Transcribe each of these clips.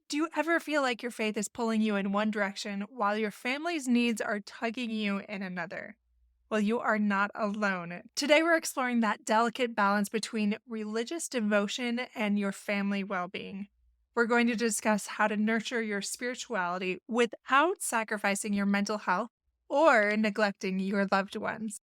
Do you ever feel like your faith is pulling you in one direction while your family's needs are tugging you in another? Well, you are not alone. Today, we're exploring that delicate balance between religious devotion and your family well being. We're going to discuss how to nurture your spirituality without sacrificing your mental health or neglecting your loved ones.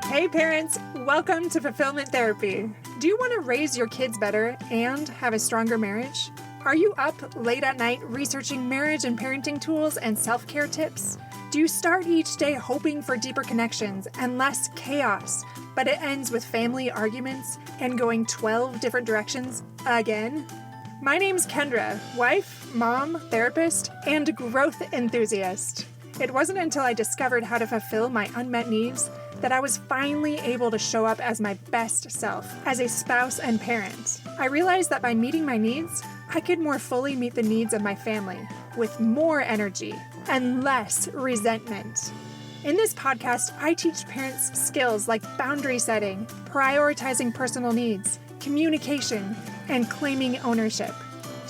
Hey parents, welcome to Fulfillment Therapy. Do you want to raise your kids better and have a stronger marriage? Are you up late at night researching marriage and parenting tools and self-care tips? Do you start each day hoping for deeper connections and less chaos, but it ends with family arguments and going 12 different directions again? My name's Kendra, wife, mom, therapist, and growth enthusiast. It wasn't until I discovered how to fulfill my unmet needs that I was finally able to show up as my best self, as a spouse and parent. I realized that by meeting my needs, I could more fully meet the needs of my family, with more energy and less resentment. In this podcast, I teach parents skills like boundary setting, prioritizing personal needs, communication, and claiming ownership.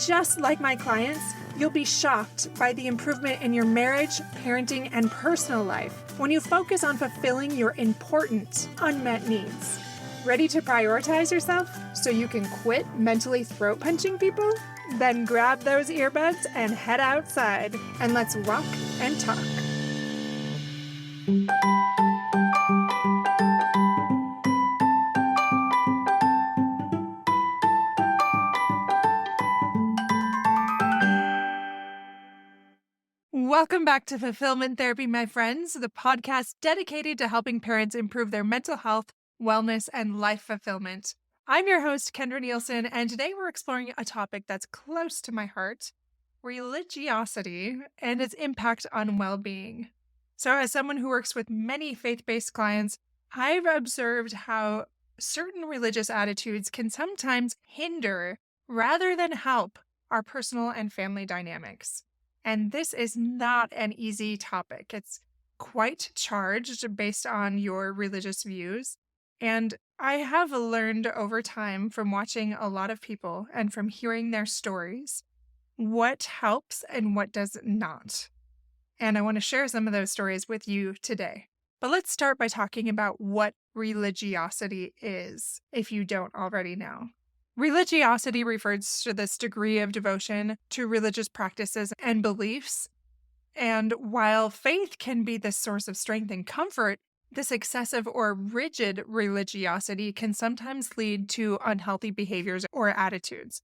Just like my clients, you'll be shocked by the improvement in your marriage, parenting, and personal life when you focus on fulfilling your important, unmet needs. Ready to prioritize yourself so you can quit mentally throat punching people? Then grab those earbuds and head outside, and let's rock and talk. Welcome back to Fulfillment Therapy, my friends, the podcast dedicated to helping parents improve their mental health, wellness, and life fulfillment. I'm your host, Kendra Nielsen, and today we're exploring a topic that's close to my heart, religiosity and its impact on well-being. So as someone who works with many faith-based clients, I've observed how certain religious attitudes can sometimes hinder rather than help our personal and family dynamics. And this is not an easy topic. It's quite charged based on your religious views. And I have learned over time from watching a lot of people and from hearing their stories what helps and what does not. And I want to share some of those stories with you today. But let's start by talking about what religiosity is, if you don't already know. Religiosity refers to this degree of devotion to religious practices and beliefs. And while faith can be the source of strength and comfort, this excessive or rigid religiosity can sometimes lead to unhealthy behaviors or attitudes.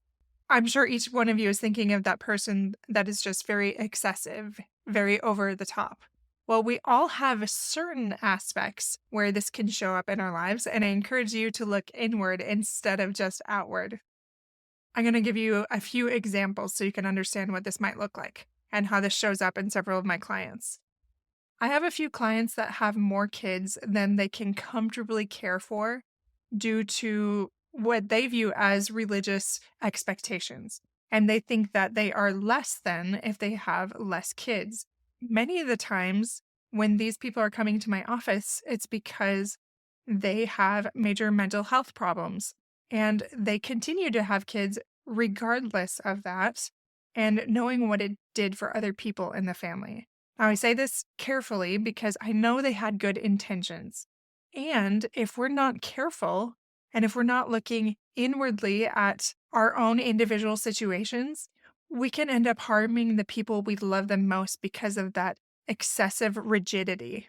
I'm sure each one of you is thinking of that person that is just very excessive, very over the top. Well, we all have certain aspects where this can show up in our lives, and I encourage you to look inward instead of just outward. I'm going to give you a few examples so you can understand what this might look like and how this shows up in several of my clients. I have a few clients that have more kids than they can comfortably care for due to what they view as religious expectations. And they think that they are less than if they have less kids. Many of the times when these people are coming to my office, it's because they have major mental health problems and they continue to have kids regardless of that and knowing what it did for other people in the family. Now, I say this carefully because I know they had good intentions. And if we're not careful and if we're not looking inwardly at our own individual situations, we can end up harming the people we love the most because of that excessive rigidity.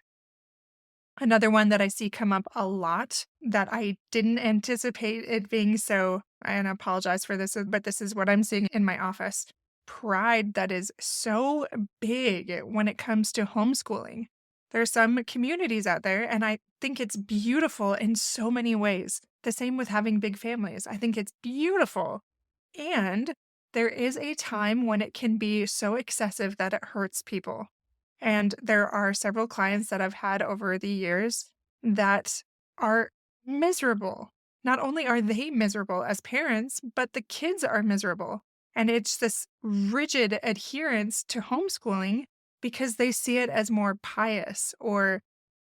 Another one that I see come up a lot that I didn't anticipate it being so, and I apologize for this, but this is what I'm seeing in my office. Pride that is so big when it comes to homeschooling. There are some communities out there, and I think it's beautiful in so many ways. The same with having big families. I think it's beautiful. And there is a time when it can be so excessive that it hurts people. And there are several clients that I've had over the years that are miserable. Not only are they miserable as parents, but the kids are miserable. And it's this rigid adherence to homeschooling because they see it as more pious or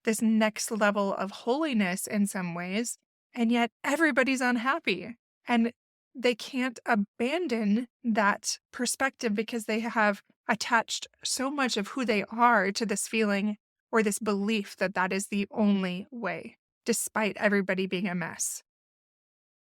this next level of holiness in some ways. And yet everybody's unhappy. And they can't abandon that perspective because they have attached so much of who they are to this feeling or this belief that that is the only way, despite everybody being a mess.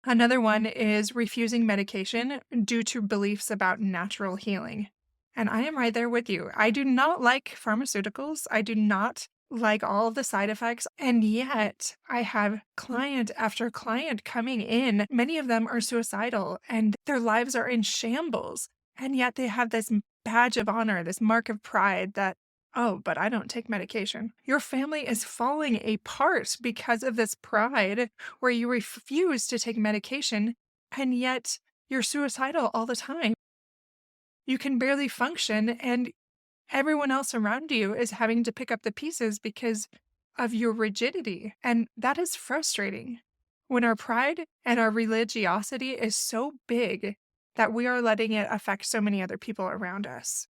Another one is refusing medication due to beliefs about natural healing. And I am right there with you. I do not like pharmaceuticals. I do not like all of the side effects. And yet I have client after client coming in. Many of them are suicidal and their lives are in shambles. And yet they have this badge of honor, this mark of pride that, oh, but I don't take medication. Your family is falling apart because of this pride where you refuse to take medication and yet you're suicidal all the time. You can barely function and everyone else around you is having to pick up the pieces because of your rigidity. And that is frustrating when our pride and our religiosity is so big that we are letting it affect so many other people around us.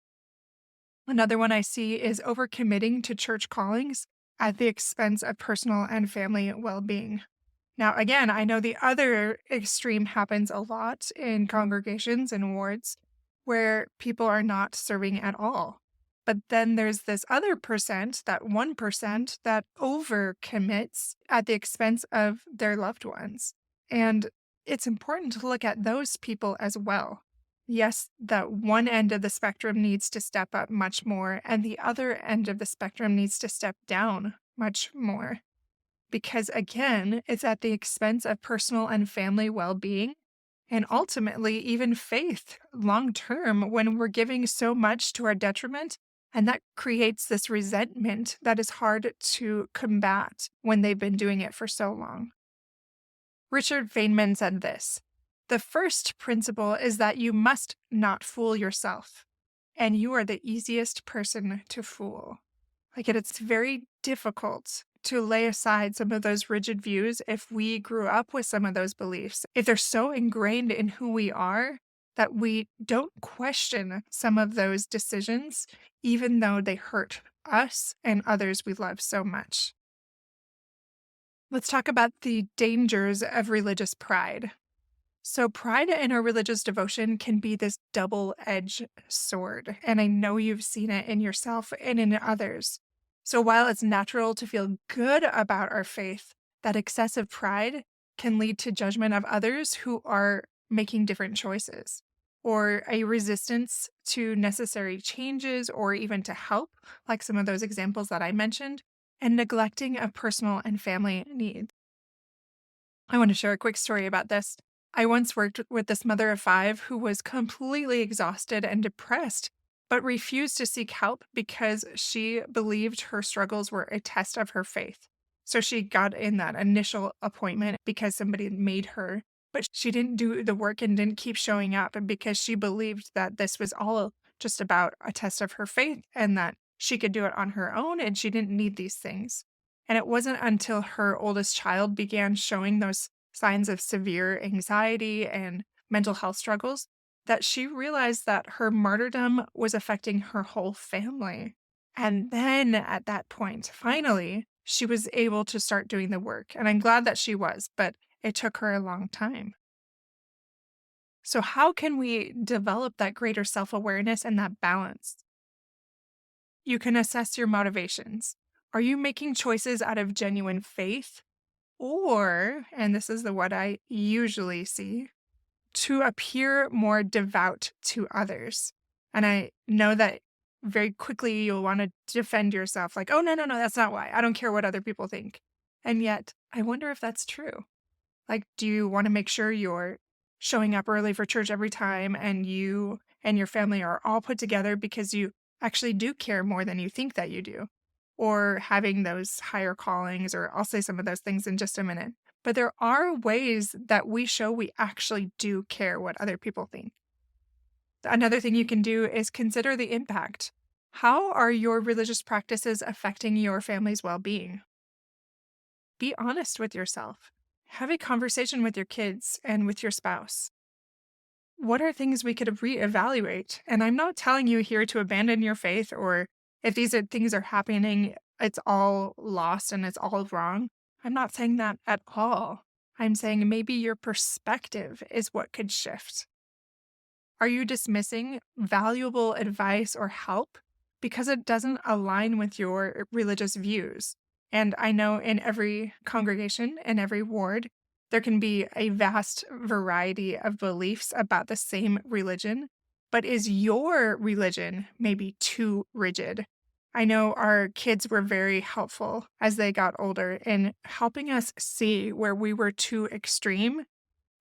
Another one I see is overcommitting to church callings at the expense of personal and family well-being. Now, again, I know the other extreme happens a lot in congregations and wards where people are not serving at all. But then there's this other percent, that 1% that overcommits at the expense of their loved ones. And it's important to look at those people as well. Yes, that one end of the spectrum needs to step up much more, and the other end of the spectrum needs to step down much more. Because again, it's at the expense of personal and family well-being, and ultimately even faith long term when we're giving so much to our detriment. And that creates this resentment that is hard to combat when they've been doing it for so long. Richard Feynman said this: "The first principle is that you must not fool yourself, and you are the easiest person to fool." Like it's very difficult to lay aside some of those rigid views if we grew up with some of those beliefs. If they're so ingrained in who we are that we don't question some of those decisions, even though they hurt us and others we love so much. Let's talk about the dangers of religious pride. So pride in our religious devotion can be this double-edged sword, and I know you've seen it in yourself and in others. So while it's natural to feel good about our faith, that excessive pride can lead to judgment of others who are making different choices, or a resistance to necessary changes or even to help, like some of those examples that I mentioned, and neglecting of personal and family needs. I want to share a quick story about this. I once worked with this mother of 5 who was completely exhausted and depressed, but refused to seek help because she believed her struggles were a test of her faith. So she got in that initial appointment because somebody had made her, but she didn't do the work and didn't keep showing up because she believed that this was all just about a test of her faith and that she could do it on her own and she didn't need these things. And it wasn't until her oldest child began showing those signs of severe anxiety and mental health struggles that she realized that her martyrdom was affecting her whole family. And then at that point, finally, she was able to start doing the work. And I'm glad that she was, but it took her a long time. So how can we develop that greater self-awareness and that balance? You can assess your motivations. Are you making choices out of genuine faith? Or, and this is what I usually see, to appear more devout to others. And I know that very quickly you'll want to defend yourself like, oh, no, that's not why. I don't care what other people think. And yet, I wonder if that's true. Like, do you want to make sure you're showing up early for church every time and you and your family are all put together because you actually do care more than you think that you do? Or having those higher callings, or I'll say some of those things in just a minute. But there are ways that we show we actually do care what other people think. Another thing you can do is consider the impact. How are your religious practices affecting your family's well-being? Be honest with yourself. Have a conversation with your kids and with your spouse. What are things we could reevaluate? And I'm not telling you here to abandon your faith or if these things are happening, it's all lost and it's all wrong. I'm not saying that at all. I'm saying maybe your perspective is what could shift. Are you dismissing valuable advice or help because it doesn't align with your religious views? And I know in every congregation, in every ward, there can be a vast variety of beliefs about the same religion. But is your religion maybe too rigid? I know our kids were very helpful as they got older in helping us see where we were too extreme,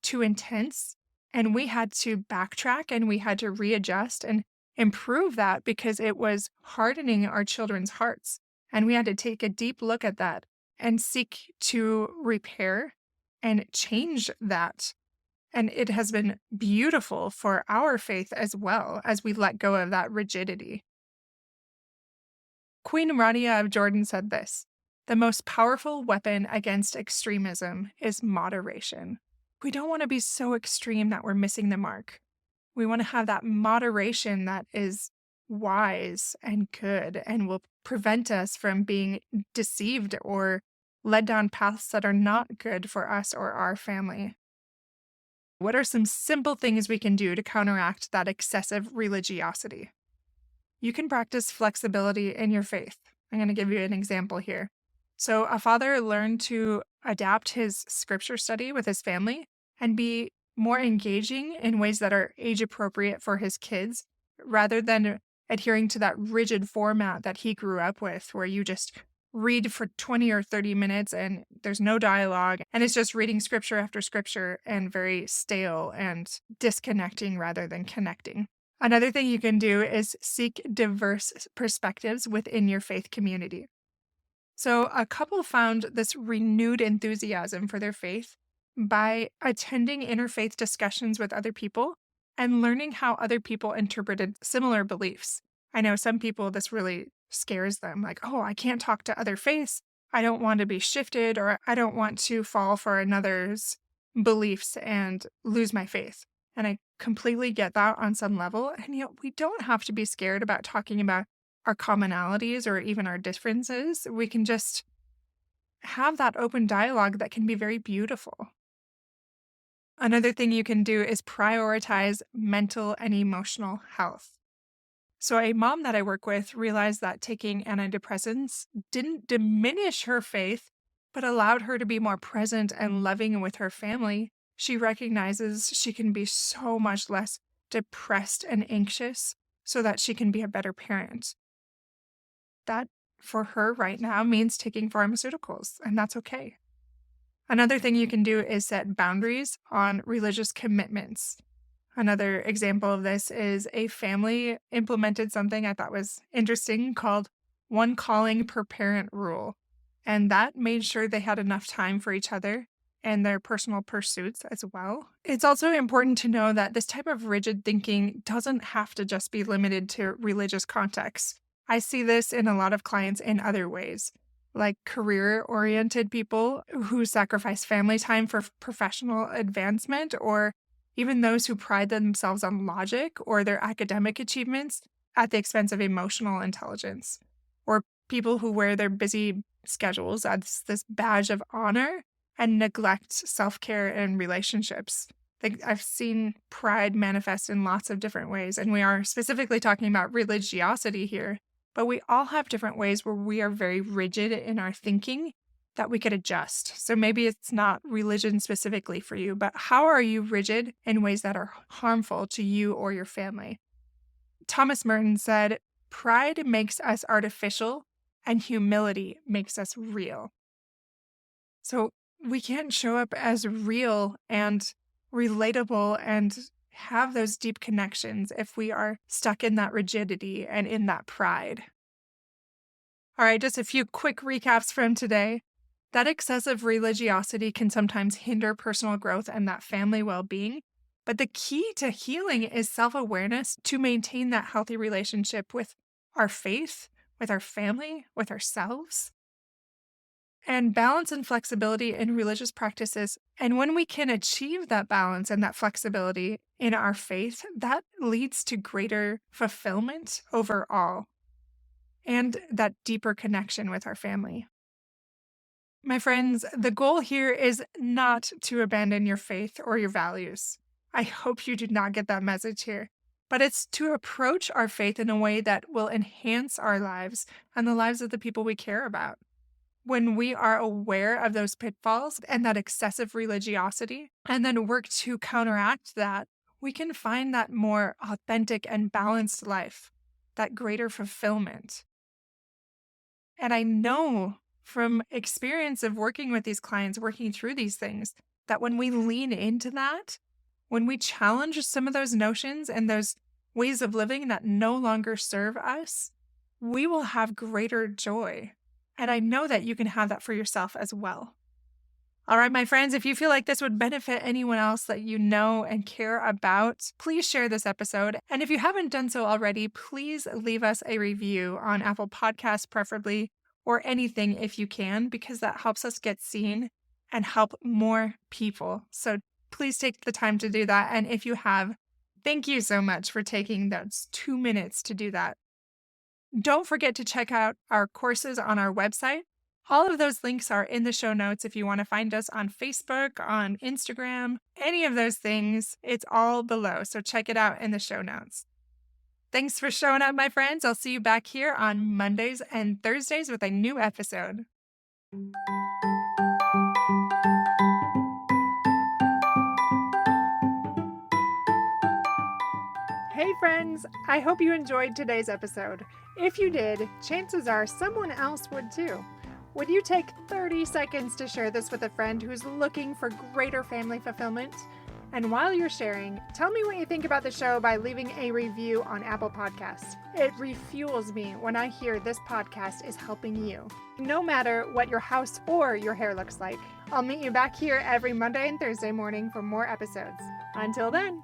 too intense, and we had to backtrack and we had to readjust and improve that because it was hardening our children's hearts. And we had to take a deep look at that and seek to repair and change that. And it has been beautiful for our faith as well as we let go of that rigidity. Queen Rania of Jordan said this: "The most powerful weapon against extremism is moderation." We don't want to be so extreme that we're missing the mark. We want to have that moderation that is wise and good and will prevent us from being deceived or led down paths that are not good for us or our family. What are some simple things we can do to counteract that excessive religiosity? You can practice flexibility in your faith. I'm going to give you an example here. So, a father learned to adapt his scripture study with his family and be more engaging in ways that are age appropriate for his kids rather than adhering to that rigid format that he grew up with, where you just read for 20 or 30 minutes and there's no dialogue and it's just reading scripture after scripture and very stale and disconnecting rather than connecting. Another thing you can do is seek diverse perspectives within your faith community. So, a couple found this renewed enthusiasm for their faith by attending interfaith discussions with other people and learning how other people interpreted similar beliefs. I know some people, this really scares them, like, oh, I can't talk to other faiths. I don't want to be shifted, or I don't want to fall for another's beliefs and lose my faith. And I completely get that on some level. And yet, we don't have to be scared about talking about our commonalities or even our differences. We can just have that open dialogue that can be very beautiful. Another thing you can do is prioritize mental and emotional health. So, a mom that I work with realized that taking antidepressants didn't diminish her faith, but allowed her to be more present and loving with her family. She recognizes she can be so much less depressed and anxious so that she can be a better parent. That, for her right now, means taking pharmaceuticals, and that's okay. Another thing you can do is set boundaries on religious commitments. Another example of this is a family implemented something I thought was interesting called one calling per parent rule. And that made sure they had enough time for each other and their personal pursuits as well. It's also important to know that this type of rigid thinking doesn't have to just be limited to religious contexts. I see this in a lot of clients in other ways, like career-oriented people who sacrifice family time for professional advancement, or even those who pride themselves on logic or their academic achievements at the expense of emotional intelligence, or people who wear their busy schedules as this badge of honor and neglect self-care and relationships. I've seen pride manifest in lots of different ways, and we are specifically talking about religiosity here, but we all have different ways where we are very rigid in our thinking that we could adjust. So maybe it's not religion specifically for you, but how are you rigid in ways that are harmful to you or your family? Thomas Merton said, "Pride makes us artificial and humility makes us real." So we can't show up as real and relatable and have those deep connections if we are stuck in that rigidity and in that pride. All right, just a few quick recaps from today. That excessive religiosity can sometimes hinder personal growth and that family well-being. But the key to healing is self-awareness to maintain that healthy relationship with our faith, with our family, with ourselves. And balance and flexibility in religious practices. And when we can achieve that balance and that flexibility in our faith, that leads to greater fulfillment overall. and that deeper connection with our family. My friends, the goal here is not to abandon your faith or your values. I hope you did not get that message here. But it's to approach our faith in a way that will enhance our lives and the lives of the people we care about. When we are aware of those pitfalls and that excessive religiosity, and then work to counteract that, we can find that more authentic and balanced life, that greater fulfillment. And I know from experience of working with these clients, working through these things, that when we lean into that, when we challenge some of those notions and those ways of living that no longer serve us, we will have greater joy. And I know that you can have that for yourself as well. All right, my friends, if you feel like this would benefit anyone else that you know and care about, please share this episode. And if you haven't done so already, please leave us a review on Apple Podcasts, preferably, or anything if you can, because that helps us get seen and help more people. So please take the time to do that. And if you have, thank you so much for taking those 2 minutes to do that. Don't forget to check out our courses on our website. All of those links are in the show notes if you want to find us on Facebook, on Instagram, any of those things. It's all below, so check it out in the show notes. Thanks for showing up, my friends. I'll see you back here on Mondays and Thursdays with a new episode. Hey friends, I hope you enjoyed today's episode. If you did, chances are someone else would too. Would you take 30 seconds to share this with a friend who's looking for greater family fulfillment? And while you're sharing, tell me what you think about the show by leaving a review on Apple Podcasts. It refuels me when I hear this podcast is helping you. No matter what your house or your hair looks like, I'll meet you back here every Monday and Thursday morning for more episodes. Until then.